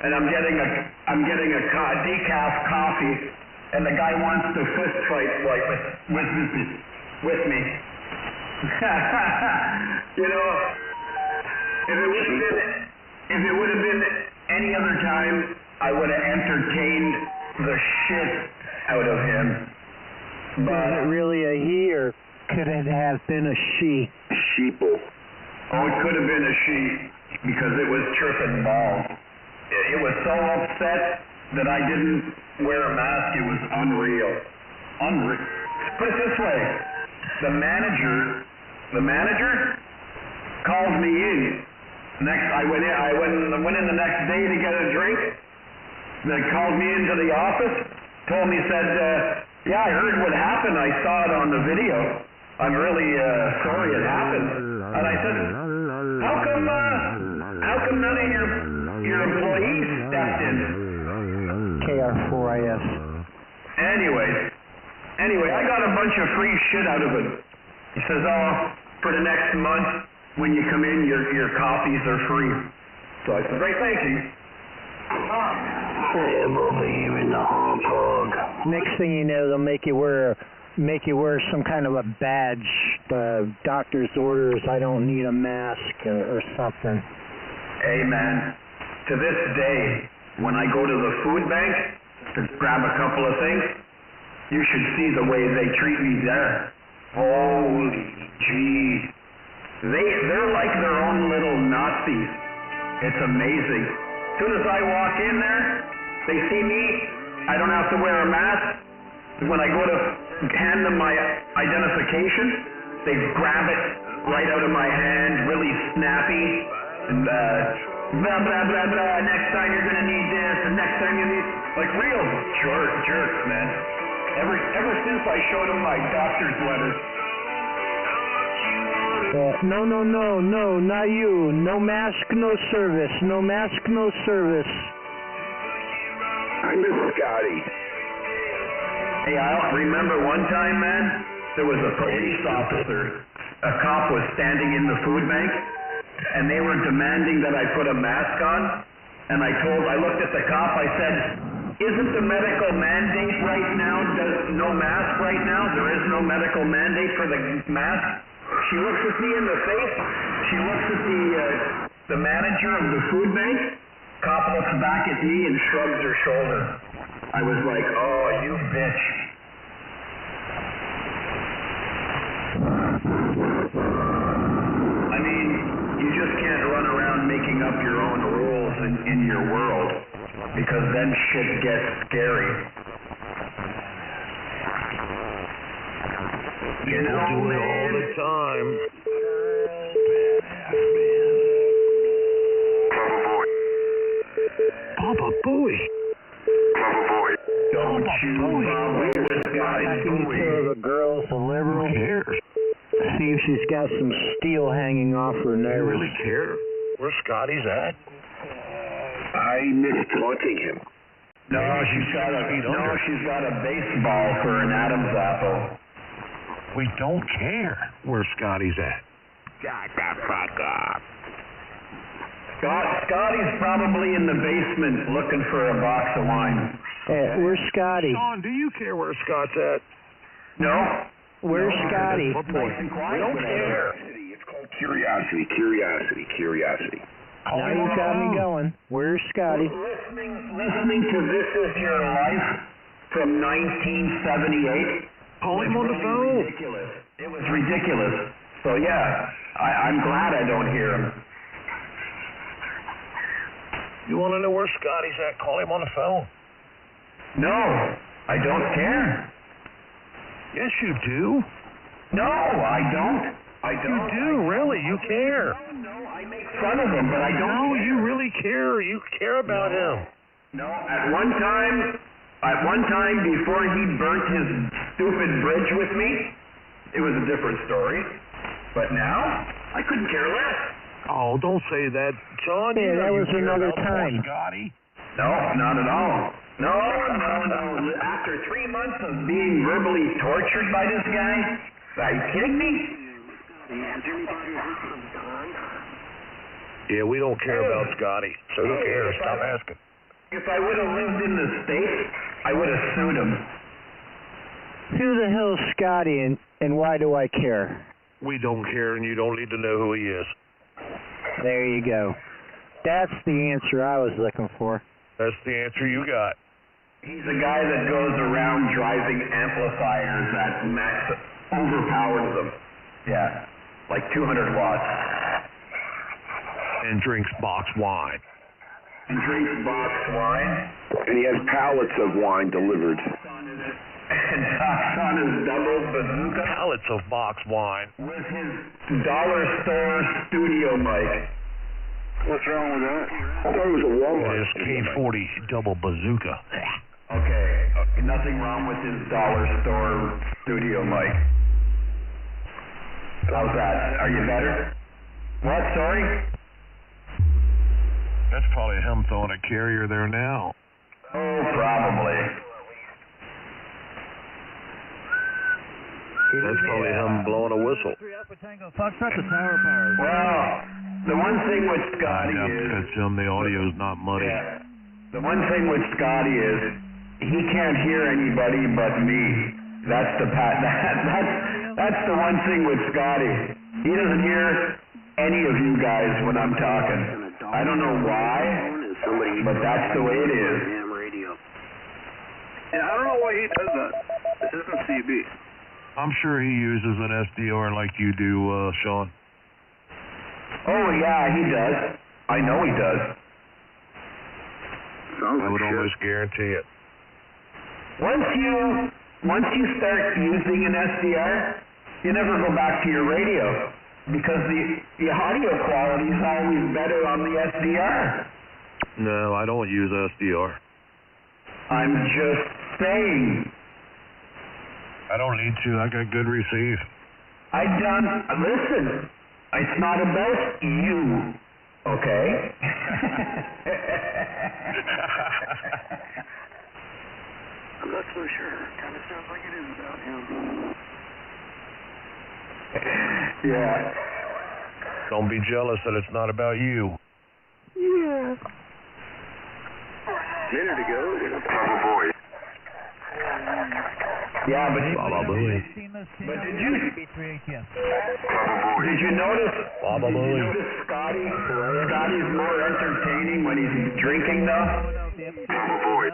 and I'm getting a decaf coffee, and the guy wants to fist fight like with me. You know, if it would have been any other time, I would have entertained the shit out of him. But is it really a he, or could it have been a she? Sheeple. Oh, it could have been a she, because it was chirping balls. It was so upset that I didn't wear a mask. It was unreal. Put it this way: the manager called me in. I went in the next day to get a drink. They called me into the office, told me, said, yeah, I heard what happened. I saw it on the video. I'm really sorry it happened. And I said, how come none of your employees stepped in? KR4IS. Anyway, I got a bunch of free shit out of it. He says, oh, for the next month, when you come in, your copies are free. So I said, great, thank you. I believe in the honk dog. Next thing you know, they'll make you wear some kind of a badge. Doctor's orders, I don't need a mask or something. Hey man, to this day, when I go to the food bank to grab a couple of things, you should see the way they treat me there. Holy gee. They're like their own little Nazis. It's amazing. As soon as I walk in there, they see me, I don't have to wear a mask. When I go to hand them my identification, they grab it right out of my hand, really snappy, and blah, blah, blah, blah, next time you're going to need this, and next time you need, like real jerks, man. Ever since I showed them my doctor's letter. No, not you. No mask, no service. No mask, no service. I miss Scotty. Hey, I remember one time, man, there was a police officer. A cop was standing in the food bank, and they were demanding that I put a mask on. And I looked at the cop, I said, isn't the medical mandate right now, no mask right now? There is no medical mandate for the mask. She looks at me in the face. She looks at the manager of the food bank. Cop looks back at me and shrugs her shoulder. I was like, oh, you bitch. I mean, you just can't run around making up your own rules in your world, because then shit gets scary. You know, do it all the time. Papa Booey. Papa Boy. Don't you bother with Scotty Booey. The girl's a liberal. Who cares? See if she's got some steel hanging off her nose. You really care where Scotty's at? I miss taunting him. No, she's got a baseball for an Adam's apple. We don't care where Scotty's at. Shut the fuck up. Scotty's probably in the basement looking for a box of wine. Where's Scotty? Sean, do you care where Scott's at? No. Where's Scotty? Nice and quiet. We don't care. It's called curiosity. Now you got me going. Where's Scotty? Listening to This Is Your Life from 1978. Call him on the phone. Ridiculous. It was ridiculous. So yeah, I'm glad I don't hear him. You want to know where Scotty's at? Call him on the phone. No, I don't care. Yes, you do. No, I don't. You do, really. You care. No, I make fun of him, but I don't. No, care. you really care. You care about him. No, at one time before he burnt his stupid bridge with me, it was a different story. But now, I couldn't care less. Oh, don't say that, John. Yeah, that was another time. Scotty. No, not at all. No. After 3 months of being verbally tortured by this guy, are you kidding me? Yeah, we don't care about Scotty, so who cares? Stop asking. If I would have lived in the States, I would have sued him. Who the hell's Scotty and why do I care? We don't care, and you don't need to know who he is. There you go. That's the answer I was looking for. That's the answer you got. He's a guy that goes around driving amplifiers at max, overpowers them. Yeah, like 200 watts. And drinks box wine. And drinks boxed wine. And he has pallets of wine delivered. And talks on his double bazooka. Pallets of box wine. With his dollar store studio mic. What's wrong with that? I thought it was a Walmart. His K40 double bazooka. Okay, nothing wrong with his dollar store studio mic. How's that? Are you better? What, sorry? That's probably him throwing a carrier there now. Oh, probably. That's probably him blowing a whistle. Well, the one thing with Scotty is... That's him. The audio's not muddy. Yeah. The one thing with Scotty is he can't hear anybody but me. That's the one thing with Scotty. He doesn't hear any of you guys when I'm talking. I don't know why, but that's the way it is. Yeah, I don't know why he does that. This isn't CB. I'm sure he uses an SDR like you do, Sean. Oh, yeah, he does. I know he does. I would almost guarantee it. Once you start using an SDR, you never go back to your radio because the audio quality is always better on the SDR. No, I don't use SDR. I'm just saying. I don't need to. I got good receive. Listen, it's not about you, okay? I'm not so sure. Kind of sounds like it is about him. Yeah. Don't be jealous that it's not about you. Yeah. A minute ago, it was Papa Boy. Yeah, but Baba Booey. But did you notice? Baba Booey. Scotty? Scotty's more entertaining when he's drinking, though. Papa Boy.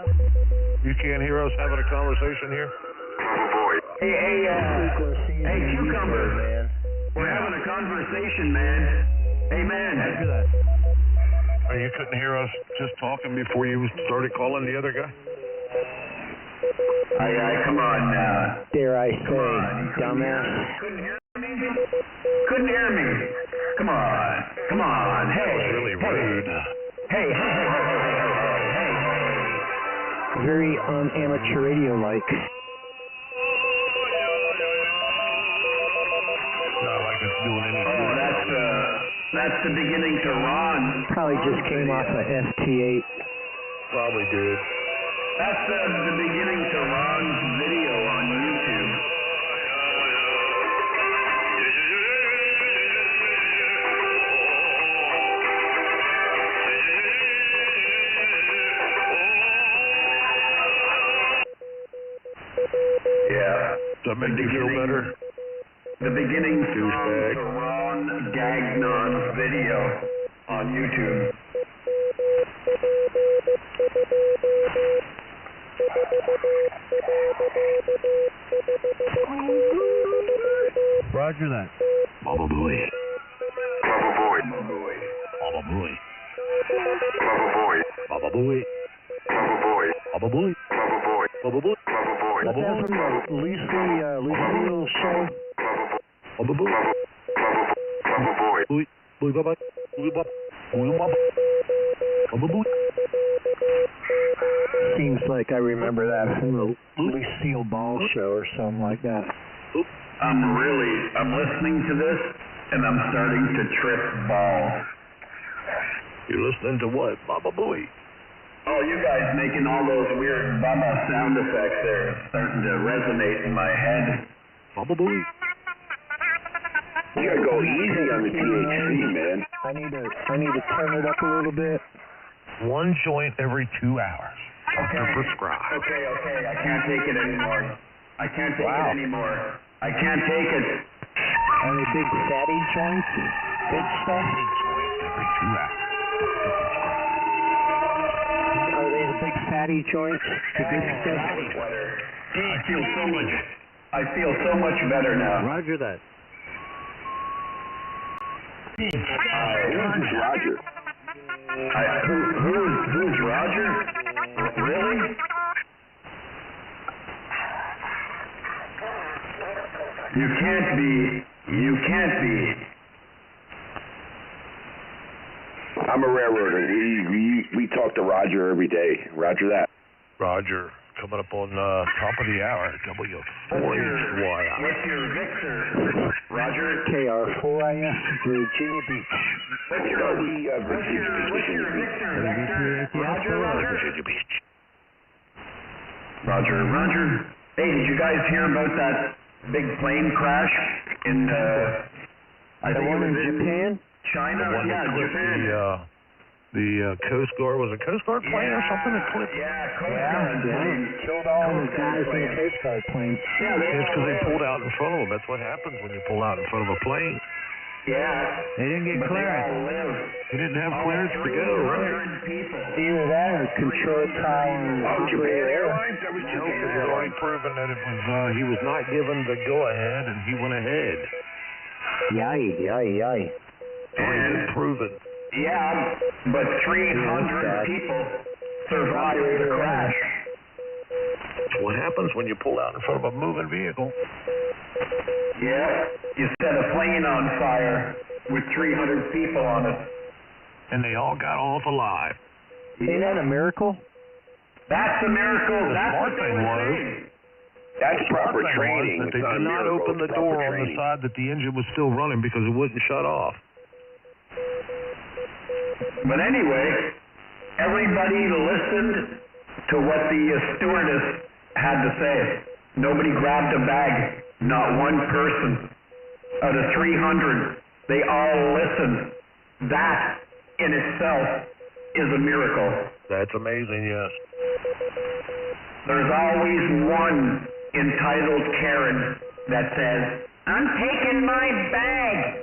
You can't hear us having a conversation here? Papa Boy. Hey, Cucumber. We're having a conversation, man. Hey, man. Oh, you couldn't hear us just talking before you started calling the other guy? Come on now. Dare I say, dumbass. Couldn't hear me. Come on. Hey. That was really rude. Hey. very amateur radio-like. Not like it's doing anything. Oh, that's the beginning to Ron. Probably just came off a FT8. Probably did. That's the beginning to Ron's video on YouTube. Yeah. Does that make you feel better? The beginning Douchebag. to Ron Gagnon's video on YouTube. Roger that. Baba Booey. Baba Boy. Baba Booey. Baba Boy. Baba Booey. Baba Boy. Baba Booey. Baba Boy. Baba Booey. Baba Boy. Baba Is that from the Lucille show? Baba Booey. Baba Boy. Booey. Booey Baba. Booey Baba. Booey Baba. Baba Booey. Seems like I remember that from the Lucille Ball show or something like that. I'm listening to this and I'm starting to trip balls. You're listening to what? Baba Booey. Oh, you guys making all those weird Baba sound effects there. It's starting to resonate in my head. Baba Booey. You gotta go easy on the THC, man. I need to turn it up a little bit. 1 joint every 2 hours. Okay. Prescribed. Okay, I can't take it anymore. I can't take it anymore. I can't take it. Are they big fatty joints? Big stuff? Every 2 hours. Are they the big fatty joints? The big stuff? I feel so much better now. Roger that. Who's Roger? Who's Roger? Really? You can't be. I'm a railroader. We talk to Roger every day. Roger that. Roger, coming up on top of the hour, W4HY. What's your Victor? Roger? KR4IS, Virginia Beach. What's your Victor? Virginia Beach. Roger. Hey, did you guys hear about that big plane crash in, I think it was in Japan? China? Japan. The Coast Guard, was it Coast Guard plane or something that clipped? Yeah, Coast Guard plane. Killed all the guys in the Coast Guard plane. Yeah, It's because they pulled out in front of them. That's what happens when you pull out in front of a plane. Yeah. They didn't get clearance. They all live. They didn't have clearance to go, right? 300 people. Either that or control tower. Japan Airlines? That was No, Japan because it's already Airlines. proven that it was, he was not given the go-ahead, and he went ahead. Yay. Already been proven. Yeah, but 300 people survived the crash. That's what happens when you pull out in front of a moving vehicle. Yeah, you set a plane on fire with 300 people on it. And they all got off alive. Ain't that a miracle? That's a miracle. The That's smart what they thing were was- saying. That's proper Thing training. was that they It's not a did not miracle, open the it's proper door on the training. side that the engine was still running because it wouldn't shut off. But anyway, everybody listened to what the stewardess had to say. Nobody grabbed a bag. Not one person. Out of 300, they all listened. That in itself is a miracle. That's amazing, yes. There's always one entitled Karen that says, I'm taking my bag.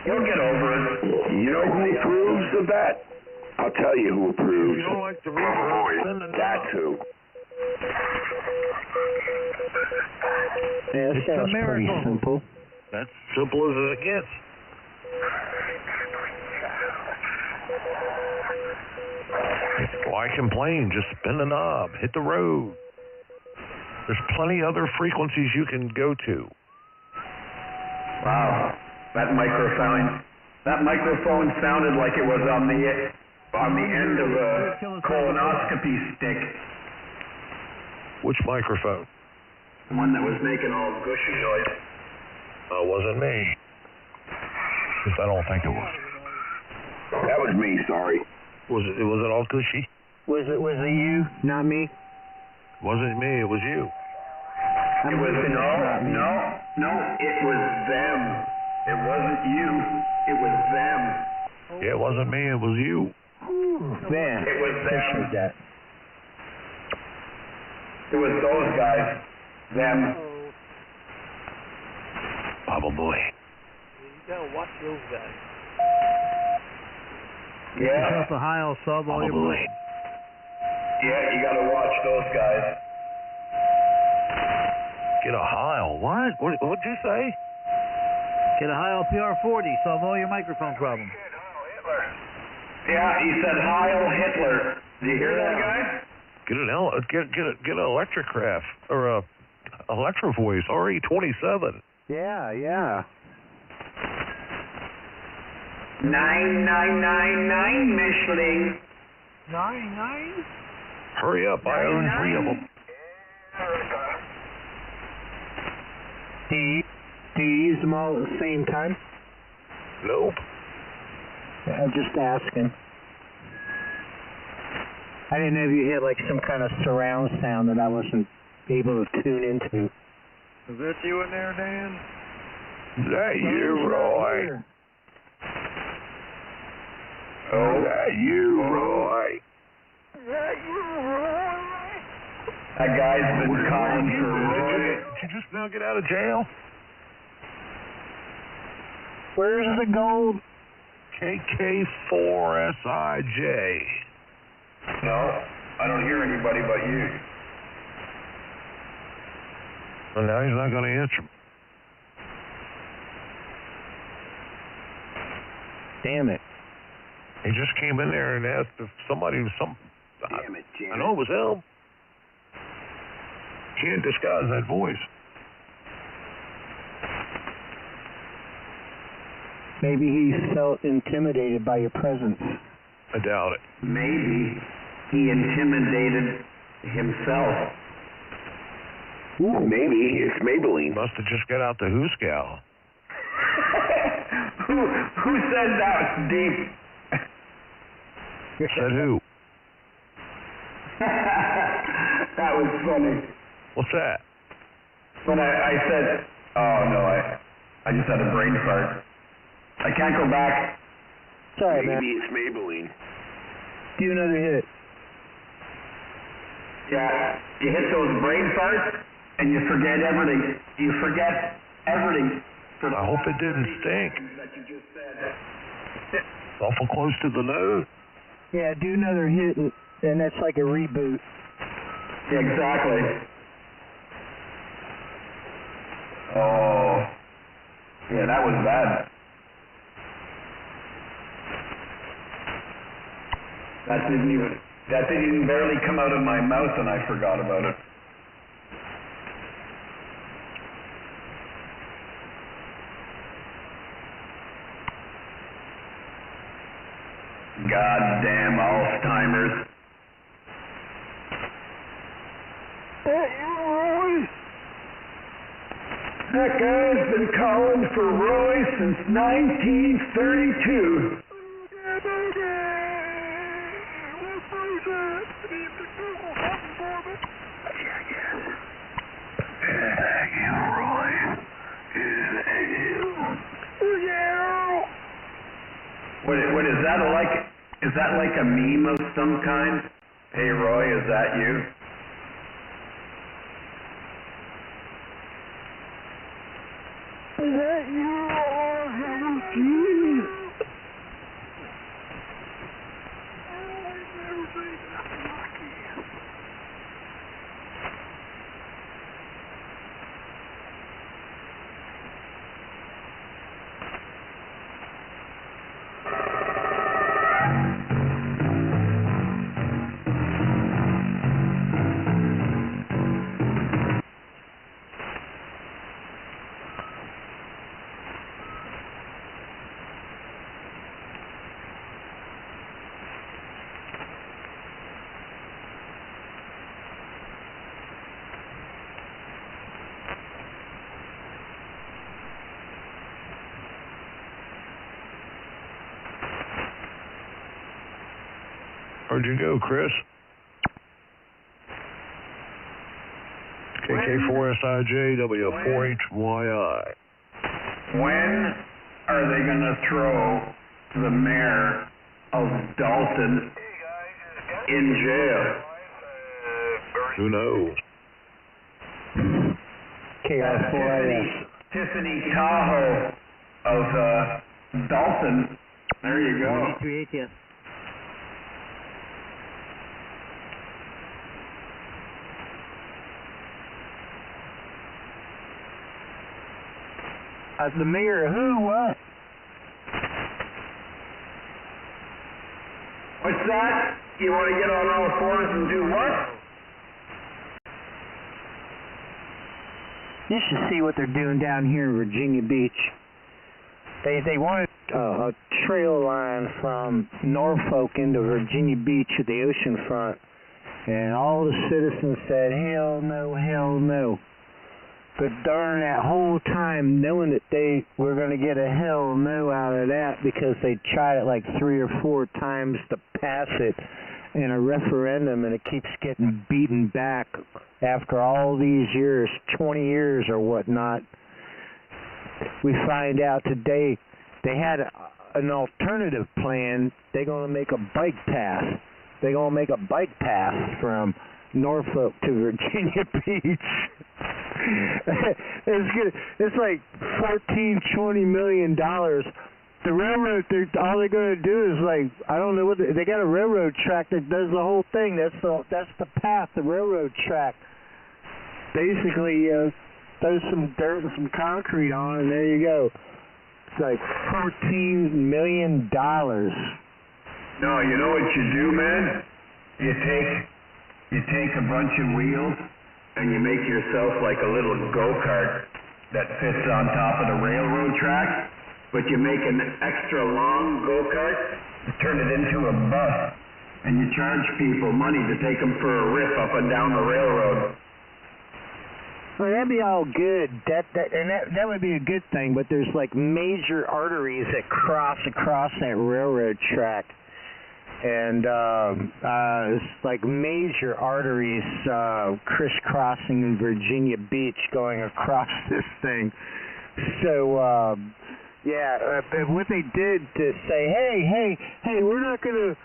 You'll get over it. You know who approves of that? I'll tell you who approves. You don't like the Oh, reverb, send it that's up. who. Yeah, that sounds pretty miracle. simple. That's simple as it gets. Why complain? Just spin the knob, hit the road. There's plenty other frequencies you can go to. Wow, that microphone sounded like it was on the end of a colonoscopy stick. Which microphone? The one that was making all gushy noise. Wasn't me. At least I don't think it was. That was me, sorry. Was it all cushy? Was it you, not me? Wasn't me, it was you. It was hoping it's not me. no, it was them. It wasn't you, it was them. Yeah, it wasn't me, it was you. Man, It was appreciate them. that. It was those guys. Them. Probably. You gotta watch those guys. Yeah. Up a high on sub volume. Probably. Yeah, you gotta watch those guys. Get a Heil. What? What'd you say? Get a high on PR40, solve all your microphone problems. Yeah, he said Heil Hitler. Did you hear that guy? Get an electric craft or a electro voice RE27. Yeah. 9999 Michelin. 9? Hurry up! I own 3 of them. Do you use them all at the same time? Nope. I'm just asking. I didn't know if you had like some kind of surround sound that I wasn't able to tune into. Is that you in there, Dan? Is that you, Roy? Oh, You, Roy. that guy's been calling for Roy. Did you just now get out of jail? Where's the gold? KK4SIJ. No, I don't hear anybody but you. Well, now he's not going to answer. Damn it. He just came in there and asked if somebody was Damn it, Janet. I know it was him. Can't disguise that voice. Maybe he felt intimidated by your presence. I doubt it. Maybe he intimidated himself. Ooh, maybe it's Maybelline. Must have just got out the Who Scowl. Who said that was deep? Said who? That was funny. What's that? When I said, oh no, I just had a brain fart. I can't go back. Sorry, man. Maybe it's Maybelline. Do another hit. Yeah, you hit those brain farts and you forget everything. You forget everything. I hope it didn't stink. That you just said. Awful close to the nose. Yeah, do another hit, and that's like a reboot. Yeah, exactly. Oh, yeah, that was bad. That didn't even barely come out of my mouth and I forgot about it. Goddamn Alzheimer's. That guy's been calling for Roy since 1932. What is that like? Is that like a meme of some kind? Hey Roy, is that you? Is that you? Where'd you go, Chris? KK4SIJW4HYI. When are they going to throw the mayor of Dalton in jail? Who knows? Tiffany Tahoe of Dalton. There you go. The mayor, who, what? What's that? You want to get on all fours and do what? You should see what they're doing down here in Virginia Beach. They wanted a trail line from Norfolk into Virginia Beach at the ocean front, and all the citizens said, hell no, hell no. But darn that whole time knowing that they were going to get a hell no out of that because they tried it like 3 or 4 times to pass it in a referendum, and it keeps getting beaten back after all these years, 20 years or whatnot. We find out today they had an alternative plan. They're going to make a bike path. They're going to make a bike path from Norfolk to Virginia Beach. It's like $14-20 million. The railroad, all they're going to do is like, I don't know what they got a railroad track that does the whole thing. That's the path, the railroad track. Basically, throw some dirt and some concrete on, and there you go. It's like $14 million. No, you know what you do, man? You take a bunch of wheels and you make yourself like a little go-kart that fits on top of the railroad track, but you make an extra long go-kart, turn it into a bus, and you charge people money to take them for a rip up and down the railroad. Well, that'd be all good. That would be a good thing, but there's like major arteries that cross across that railroad track. And it's like major arteries crisscrossing in Virginia Beach going across this thing. So what they did to say, hey, we're not gonna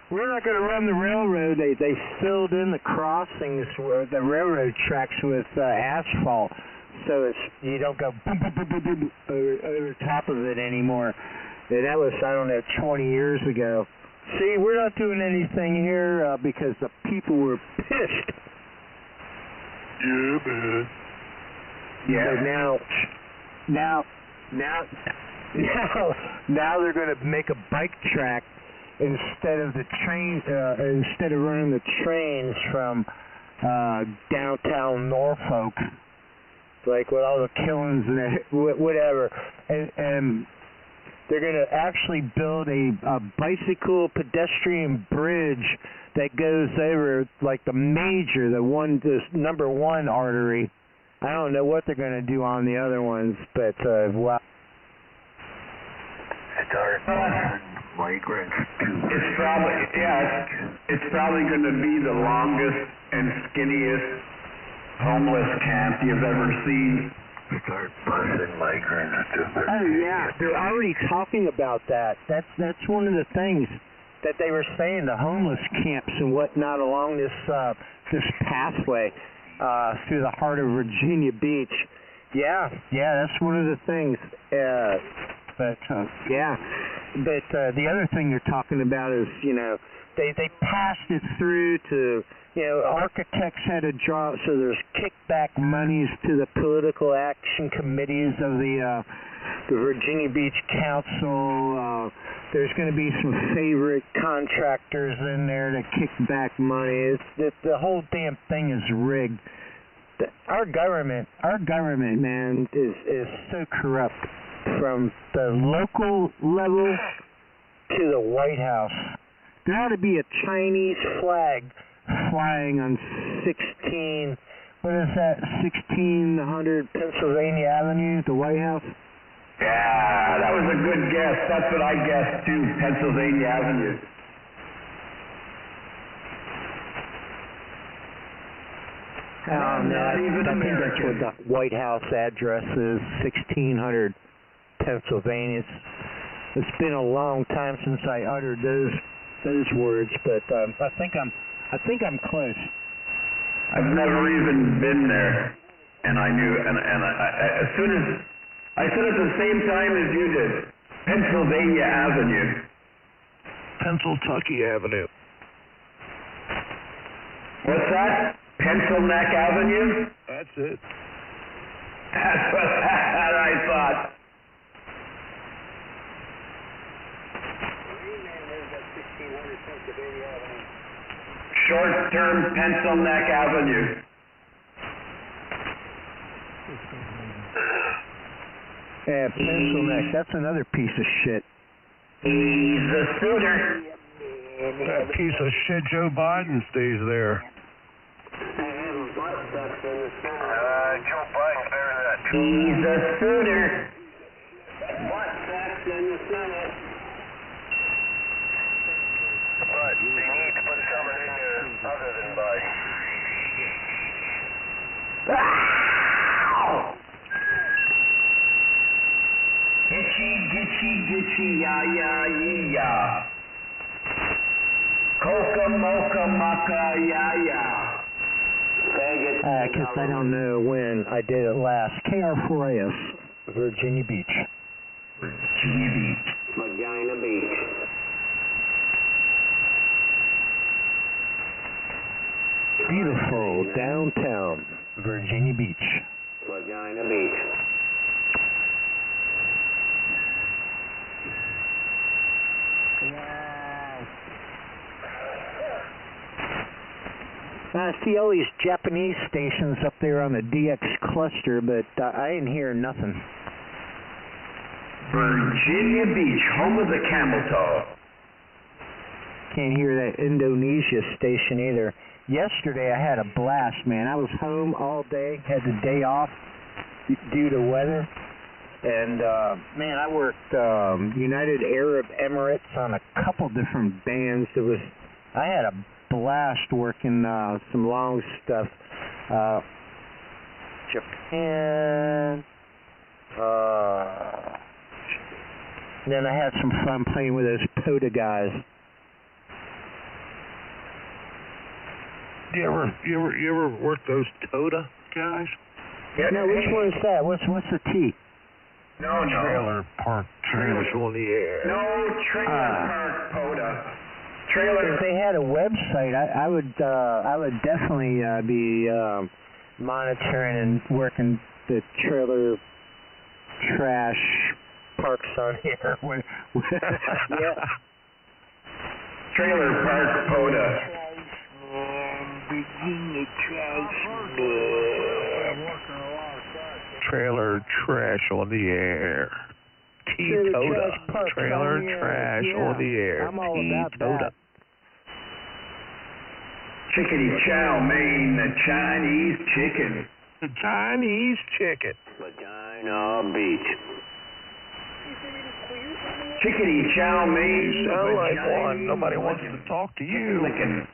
run the railroad. They filled in the crossings where the railroad tracks with asphalt, so you don't go boom, boom, boom, boom, boom, over top of it anymore. And that was, I don't know, 20 years ago. See, we're not doing anything here because the people were pissed. Yeah, man. Yeah. So now they're going to make a bike track instead of the train. Instead of running the trains from downtown Norfolk, like with all the killings and whatever, and they're going to actually build a bicycle pedestrian bridge that goes over like the number one artery. I don't know what they're going to do on the other ones, but wow. Migrants. It's probably going to be the longest and skinniest homeless camp you've ever seen. Start busing migrants to their They're already talking about that. That's one of the things that they were saying, the homeless camps and whatnot along this pathway through the heart of Virginia Beach. Yeah, that's one of the things. But the other thing they're talking about is, they passed it through to, architects had to draw, so there's kickback monies to the political action committees of the Virginia Beach Council. There's going to be some favorite contractors in there to kick back money. The whole damn thing is rigged. Our government, man, is so corrupt. From the local level to the White House. There ought to be a Chinese flag flying on 1600 Pennsylvania Avenue, the White House. Yeah, that was a good guess. That's what I guessed too, Pennsylvania Avenue. I think that's what the White House address is, 1600 Pennsylvania. It's been a long time since I uttered those words, but I think I'm close. I've never even been there, and I knew, and as soon as I said at the same time as you did, Pennsylvania Avenue, Pennsyltucky Avenue. What's that? Pencil Neck Avenue? That's it. That's what I thought. Short-term Pencil Neck Avenue. Yeah, Pencil Neck. That's another piece of shit. He's a suitor. That piece of shit Joe Biden stays there. Joe Biden bearing that. He's a suitor. Butt sex in the Senate. But they need to put something in there other than Biden. Gitchy, gitchy, gitchy, ya, ya, ye. Makayaya. Because I don't know when I did it last. KR4AS, Virginia Beach. Virginia Beach. Vagina Beach. Beautiful downtown Virginia Beach. Vagina Beach. I see all these Japanese stations up there on the DX cluster, but I ain't hearing nothing. Virginia Beach, home of the camel toe. Can't hear that Indonesia station either. Yesterday I had a blast, man. I was home all day, had the day off due to weather. And, man, I worked United Arab Emirates on a couple different bands. I had a blast working some long stuff. Japan. Then I had some fun playing with those POTA guys. You ever work those TOTA guys? No, which one is that? What's the T? No. Trailer park trash on the air. No, trailer park POTA. Trailer. If they had a website, I would definitely be monitoring and working the trailer trash parks on here. Yeah. Trailer park POTA. Virginia trash Trailer trash on the air. T-TOTA. Trailer trash on the air. I'm all about T-TOTA. that. Chickadee chow mein, the Chinese chicken. The Chinese chicken. Vagina Beach. Chickadee chow mein. You sound like vagina one. Nobody wants to talk to you. licking.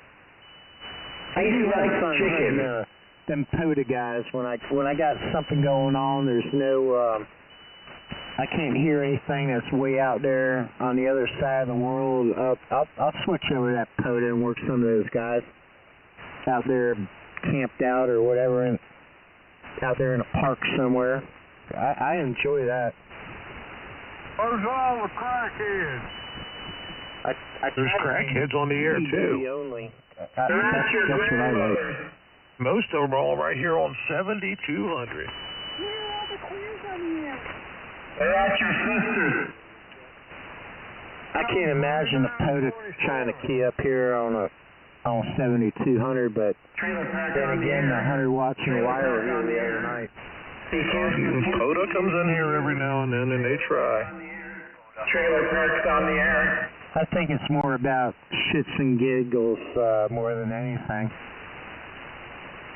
I do like like fun chicken. having, them POTA guys when I got something going on. There's no I can't hear anything that's way out there on the other side of the world. I'll switch over to that POTA and work some of those guys out there camped out or whatever, and out there in a park somewhere. I enjoy that. Where's all the crackheads? There's crackheads on the air too. Only. That's That's what I like. Most of them are all right here on 7200. Hey, that's your sisters. I can't imagine a POTA trying to key up here on 7200, but Trailer park then on the again, the air. 100 watts in the wire here the other night. POTA comes in here every now and then, and they try. Trailer parks on the air. I think it's more about shits and giggles more than anything.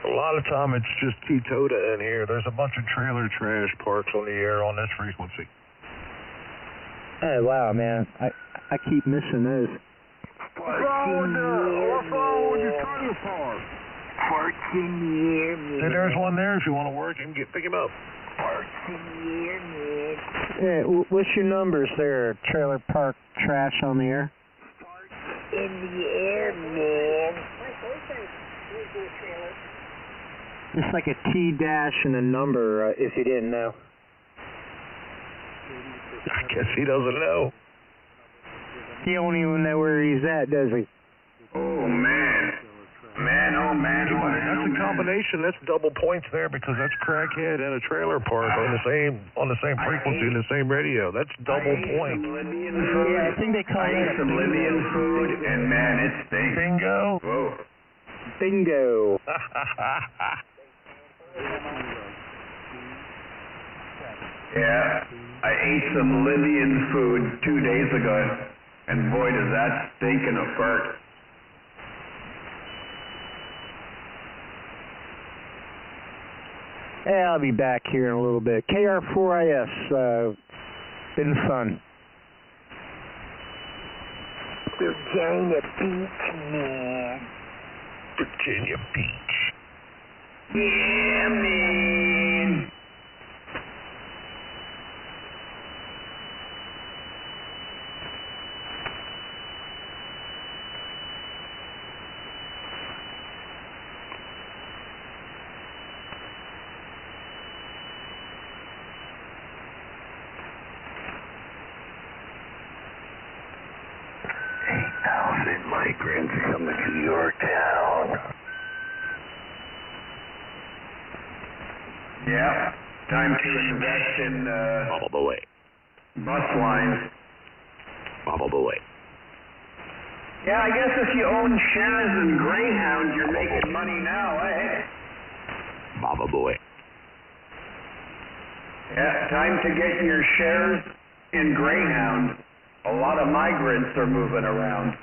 A lot of time it's just T-TOTA in here. There's a bunch of trailer trash parks on the air on this frequency. Oh, wow, man. I keep missing those. What's wrong with your trailer park? Hey, there's one there if you want to work and pick him up. Yeah, what's your numbers there, trailer park trash on the air? in the air, man. It's like a T dash and a number, if you didn't know. I guess he doesn't know. He don't even know where he's at, does he? Oh, man. Man, oh, man, oh, man. That's a combination. That's double points there because that's crackhead and a trailer park on the same frequency and the same radio. That's double points. Libyan food. Yeah, I think they call I it ate some Libyan food, and man, it stinks. Bingo. Whoa. Bingo. Yeah, I ate some Libyan food 2 days ago, and boy, does that stink in a fart. Yeah, I'll be back here in a little bit. KR4IS, been fun. Virginia Beach, man. Virginia Beach. Yeah, man. migrants coming to your town. Yeah, time to invest in Bubble the way. bus lines. Bubble the way. Yeah, I guess if you own shares in Greyhound, you're making money now, eh? Bubble the way. Yeah, time to get your shares in Greyhound. A lot of migrants are moving around.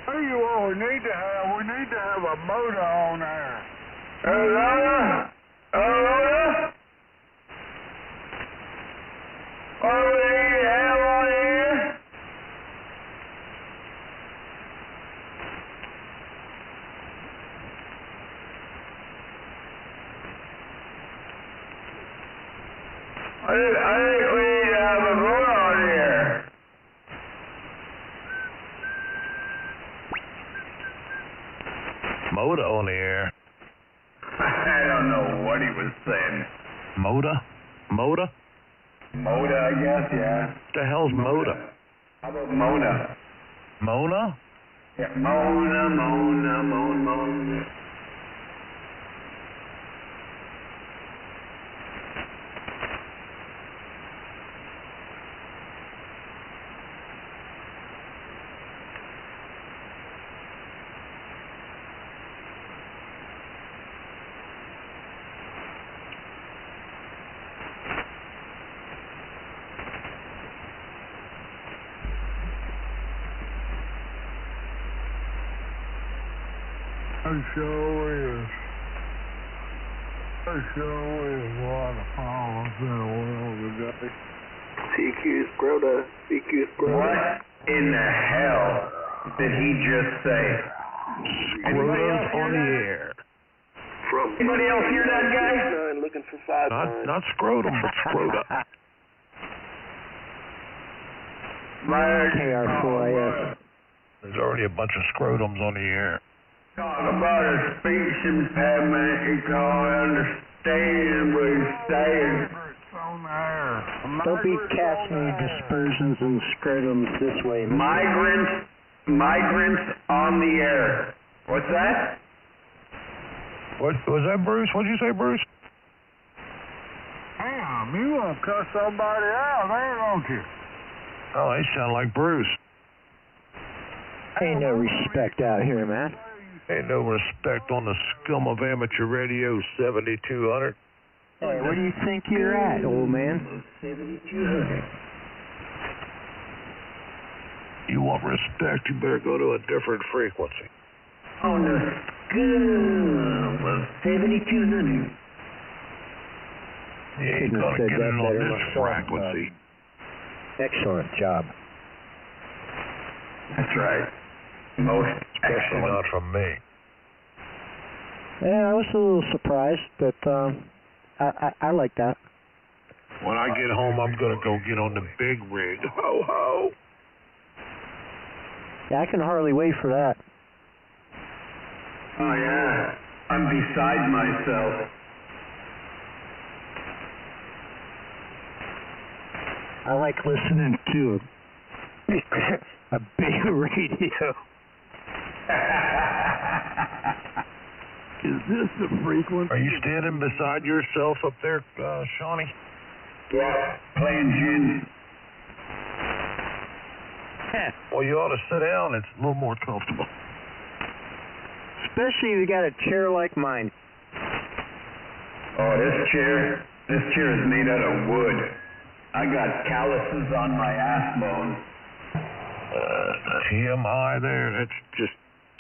Tell you what we need to have a motor on there. Hello? Hello? Oh, yeah, on here? I think we need to have a motor on here. Moda on the air. I don't know what he was saying. Moda? Moda? Moda, I guess, yeah. What the hell's Moda? How about Mona? Mona? Yeah, Mona. It sure is. It sure is a lot of problems in the world today. CQ's Broda. CQ's Broda. What in the hell did he just say? Anybody else Scrotum's on hear the that? air. From Anybody else hear that guy? Looking for 5 Not scrotum, but scrota. KR4AS. There's already a bunch of scrotums on the air. Talk about a speech impairment, you can't understand what he's saying. It's on there. Don't be casting dispersions and scrotums this way. Migrants on the air. What's that? What was that, Bruce? What'd you say, Bruce? Damn, you want to cuss somebody out there, don't you? Oh, they sound like Bruce. Ain't no respect out here, man. Ain't no respect on the scum of amateur radio 7200. Hey, where do you think you're at, old man? You want respect, you better go to a different frequency. On the scum of 7200. You ain't Couldn't have gonna said get that it on better this myself, frequency. Excellent job. That's right. Most Especially excellent. not from me. Yeah, I was a little surprised, but I like that. When I get home, I'm gonna go get on the big rig. Ho ho! Yeah, I can hardly wait for that. Oh, yeah. I'm beside myself. I like listening to a big radio. Is this the frequency? Are you standing beside yourself up there, Shawnee? Yeah. Playing gin. Well, you ought to sit down. It's a little more comfortable. Especially if you got a chair like mine. Oh, this chair is made out of wood. I got calluses on my ass bones. TMI there. That's just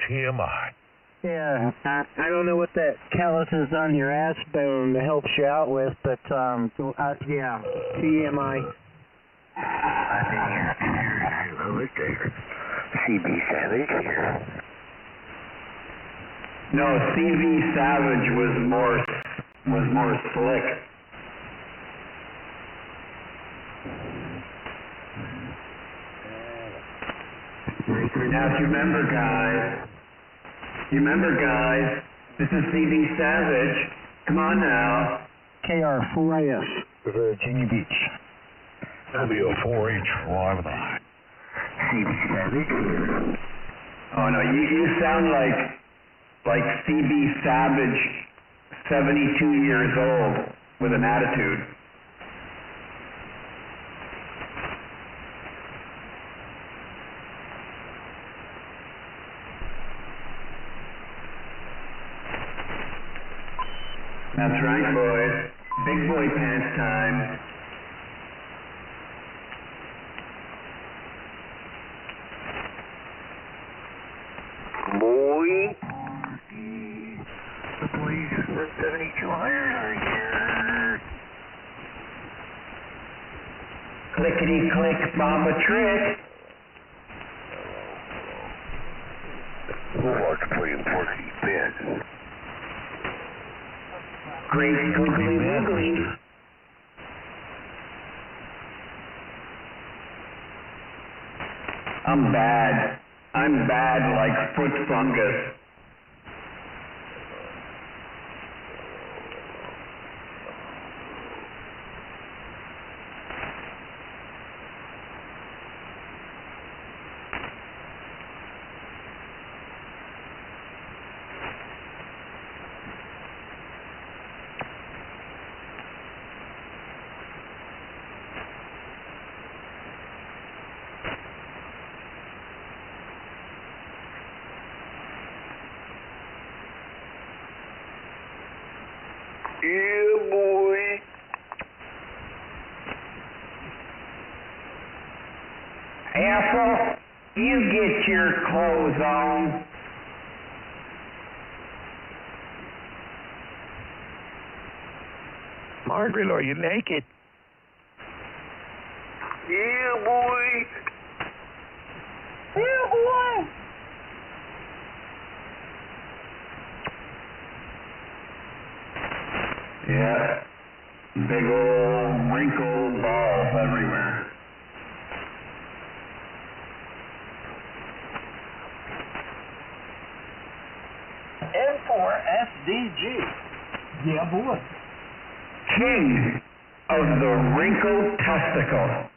TMI. Yeah, I don't know what that callus is on your ass bone helps you out with, but yeah, TMI. CB Savage here. No, CV Savage was more slick. Now, if you remember, guys, this is CV Savage. Come on now. KR4IS, Virginia Beach. W4H5 with a CB Savage. Oh no, you sound like CB Savage, 72 years old, with an attitude. That's right, boys. Big boy pants time. Boy. The boys for 7200 are here. Clickety click, bomb a trick. Who wants to play in Porky Bend? Great googly woogly. I'm bad like foot fungus. Yeah, boy. Asshole, you get your clothes on. Margaret, are you naked? Yeah, boy. Yeah, boy. Yeah, big old wrinkled balls everywhere. N4SDG. Yeah, boy. King of the wrinkled testicle.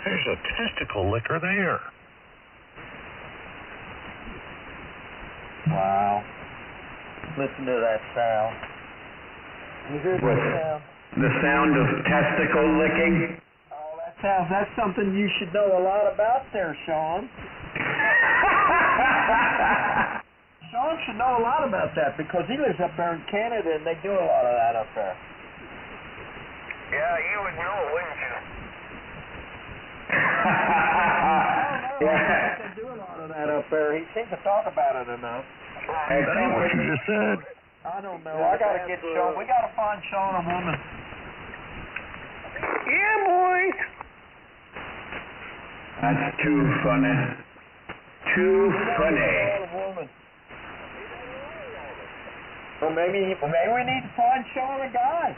There's a testicle licker there. Wow. Listen to that sound. You hear What? that sound? The sound of testicle licking. Oh, that's something you should know a lot about there, Sean. Sean should know a lot about that because he lives up there in Canada and they do a lot of that up there. Yeah, you would know, wouldn't you? Yeah. They do a lot of that up there. He seems to talk about it enough. That ain't what you just said. I don't know. I gotta get Sean. We gotta find Sean a woman. Yeah, boy. That's too funny. Too funny. A woman. Well, maybe we need to find Sean a guy.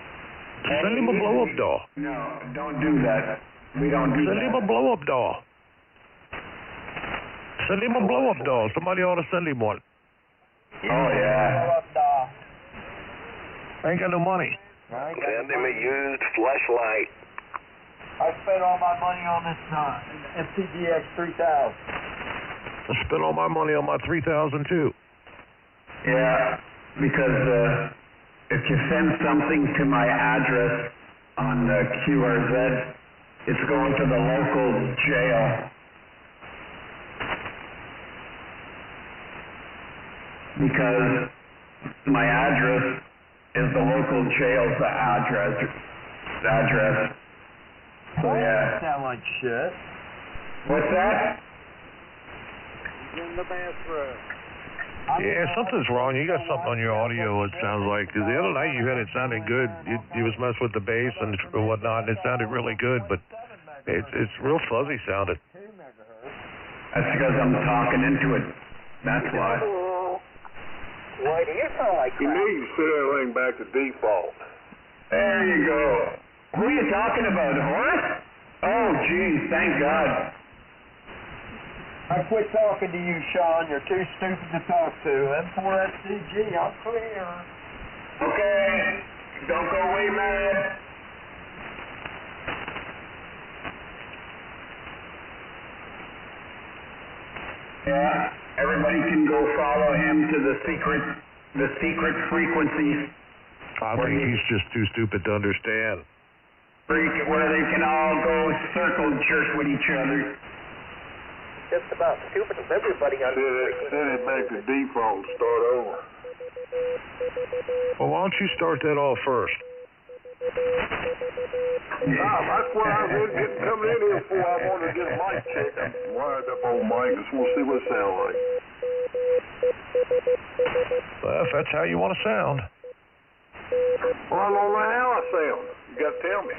Send him a blow-up doll. No, don't do that. We don't do Send him a that. blow-up doll. Send him a blow-up doll. Somebody ought to send him one. Oh, yeah. I ain't got no money. Send him a used flashlight. I spent all my money on this FTGX 3000. I spent all my money on my 3000 too. Yeah, because if you send something to my address on the QRZ, it's going to the local jail. Because my address is the local jail's address. So yeah. Sound like shit. What's that? He's in the bathroom. Yeah, something's wrong. You got something on your audio, it sounds like. 'Cause the other night you had it sounding good. You was messing with the bass and whatnot, and it sounded really good, but it's real fuzzy sounded. That's because I'm talking into it. That's why. Why do you sound like You need to set everything back to default. There you go. Who are you talking about, Horace? Oh, geez, thank God. I quit talking to you, Sean. You're too stupid to talk to. M4SCG, I'm clear. Okay, don't go away mad. Yeah, everybody can go follow him to the secret frequencies. I think he's just too stupid to understand. Where they can all go circle jerk with each other. just about stupid as everybody on Set it back to default and start over. Well, why don't you start that off first? That's what I was coming in here for. I wanted to get a mic check. I'm wired up on mic. Just want to see what it sounds like. Well, if that's how you want to sound. Well, I don't know how I sound. You got to tell me.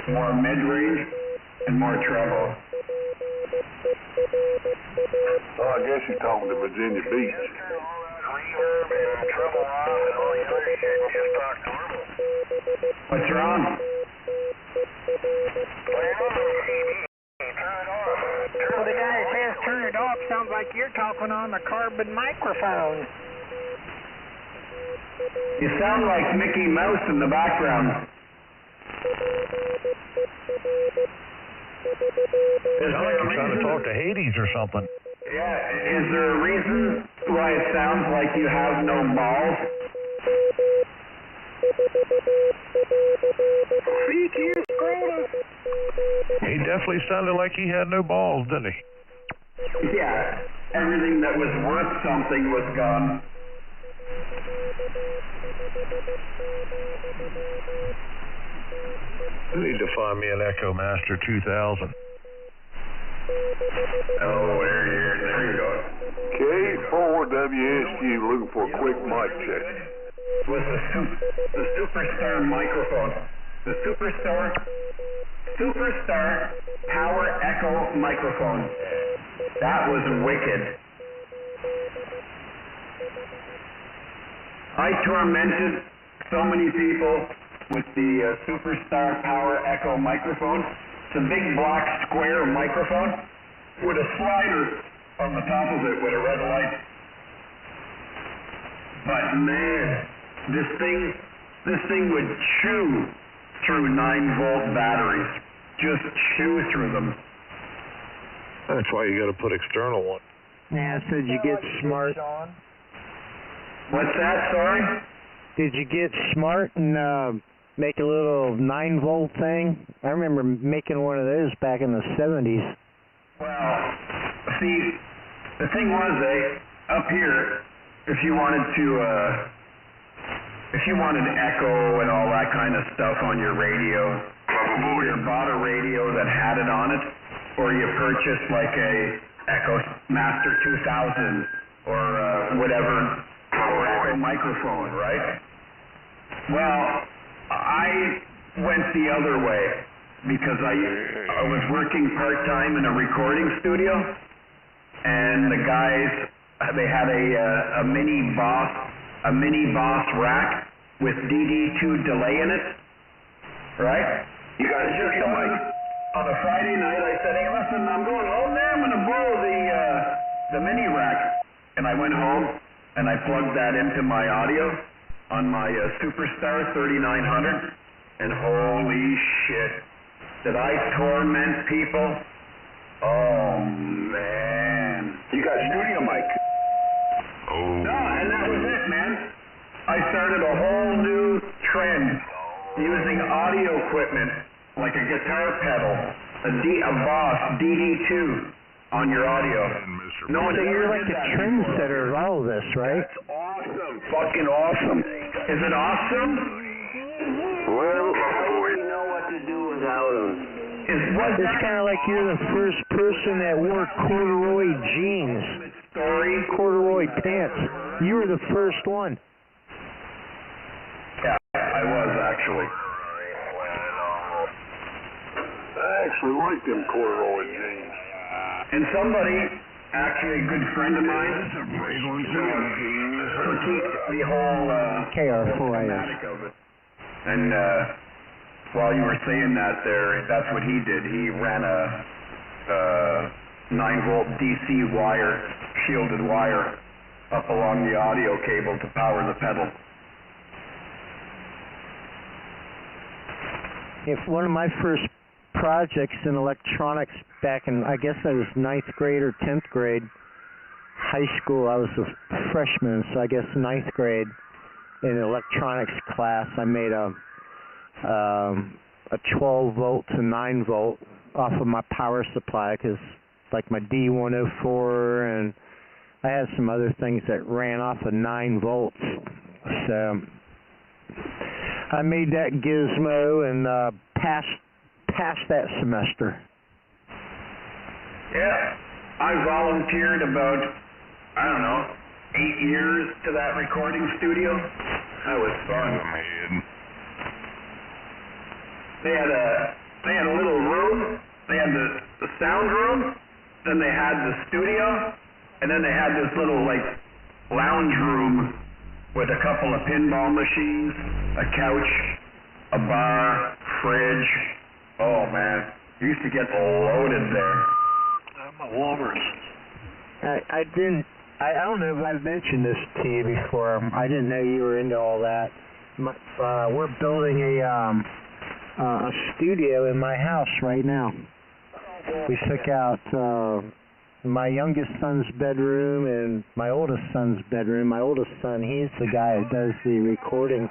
More mid-range and more treble. Oh, I guess you're talking to Virginia Beach. reverb and treble off and all the other shit and just talk normal. What's wrong? Well, the guy that says turn it off sounds like you're talking on the carbon microphone. You sound like Mickey Mouse in the background. It's like you're trying to talk to Hades or something. Yeah, is there a reason why it sounds like you have no balls? He definitely sounded like he had no balls, didn't he? Yeah, everything that was worth something was gone. I need to find me an Echo Master 2000. Oh, there you go. K4WSU looking for a quick mic check. Was the Superstar microphone. The Superstar Power Echo microphone. That was wicked. I tormented so many people with the Superstar Power Echo microphone. It's a big black square microphone with a slider on the top of it with a red light. But man, this thing would chew through 9-volt batteries. Just chew through them. That's why you got to put external one. Yeah, so did you get smart? What's that, sorry? Did you get smart and make a little 9-volt thing? I remember making one of those back in the 70s. Well, see, the thing was, up here, if you wanted echo and all that kind of stuff on your radio, you either bought a radio that had it on it, or you purchased like a Echo Master 2000 or whatever, or Echo microphone, right? Well, I went the other way because I was working part-time in a recording studio, and the guys, they had a mini Boss rack with DD2 delay in it, right? You got to shoot the mic. On a Friday night, I said, hey, listen, I'm going home there. I'm going to borrow the mini rack. And I went home, and I plugged that into my audio on my Superstar 3900. And holy shit, did I torment people? Oh, man. You got studio mic. Oh. No, and that was it, man. I started a whole new trend using audio equipment like a guitar pedal, a Boss DD2 on your audio. No one So you're ever like did the that trendsetter of all of this, right? That's awesome. Fucking awesome. before. Is it awesome? Well, We know what to do and It's kind of like you're the first person that wore corduroy jeans, corduroy pants. You were the first one. Yeah, I was actually. I actually like them corduroy jeans. And somebody, actually a good friend of mine, critiqued the whole KR4IS. schematic of it. And while you were saying that there, that's what he did. He ran a 9-volt DC wire, shielded wire, up along the audio cable to power the pedal. If one of my first projects in electronics back in, I guess I was 9th grade or 10th grade, high school, I was a freshman, so I guess 9th grade, in electronics class, I made a 12 volt to 9 volt off of my power supply, because like my D104, and I had some other things that ran off of 9 volts. So I made that gizmo and passed that semester. Yeah, I volunteered about, I don't know, 8 years to that recording studio. That was fun. They had a little room. They had the sound room. Then they had the studio, and then they had this little like lounge room with a couple of pinball machines, a couch, a bar, fridge. Oh man, you used to get loaded there. I'm a Walrus. I don't know if I've mentioned this to you before. I didn't know you were into all that. We're building a studio in my house right now. We took out my youngest son's bedroom and my oldest son's bedroom. My oldest son, he's the guy that does the recording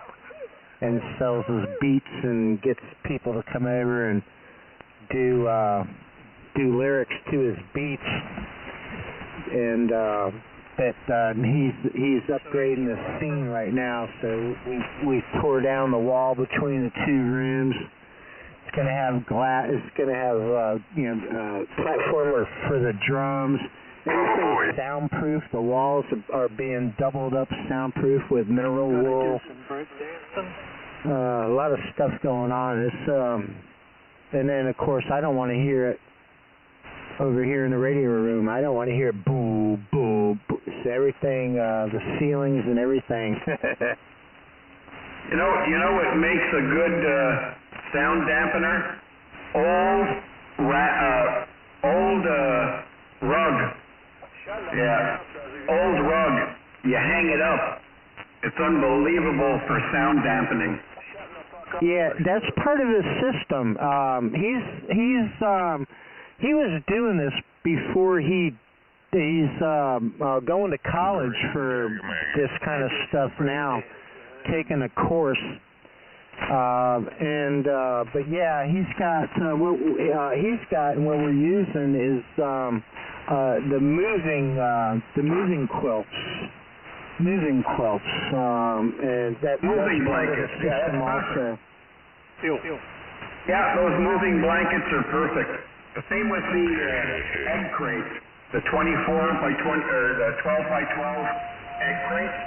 and sells his beats and gets people to come over and do lyrics to his beats. And he's upgrading the scene right now, so we tore down the wall between the two rooms. It's going to have glass. It's going to have platform for the drums. Everything's soundproof. The walls are being doubled up soundproof with mineral wool. A lot of stuff going on. And then of course I don't want to hear it over here in the radio room. I don't want to hear boo, boo, boo. It's everything, the ceilings and everything. You know what makes a good sound dampener? Old rug. Yeah, old rug. You hang it up. It's unbelievable for sound dampening. Yeah, that's part of his system. He was doing this before he's going to college for this kind of stuff now, taking a course. But yeah, he's got and what we're using is the moving quilts. And that moving blankets. System also. Yeah, those moving blankets are perfect. The same with the egg crates, the 24 by 20 or the 12 by 12 egg crates.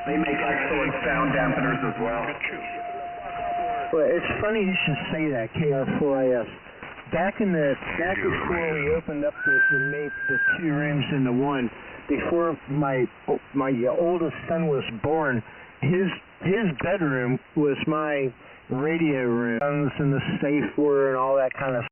They make excellent sound dampeners as well. Well, it's funny you should say that, KR4IS. Back before we opened up and made the two rooms into one, before my oldest son was born, his bedroom was my radio room, and the safe were and all that kind of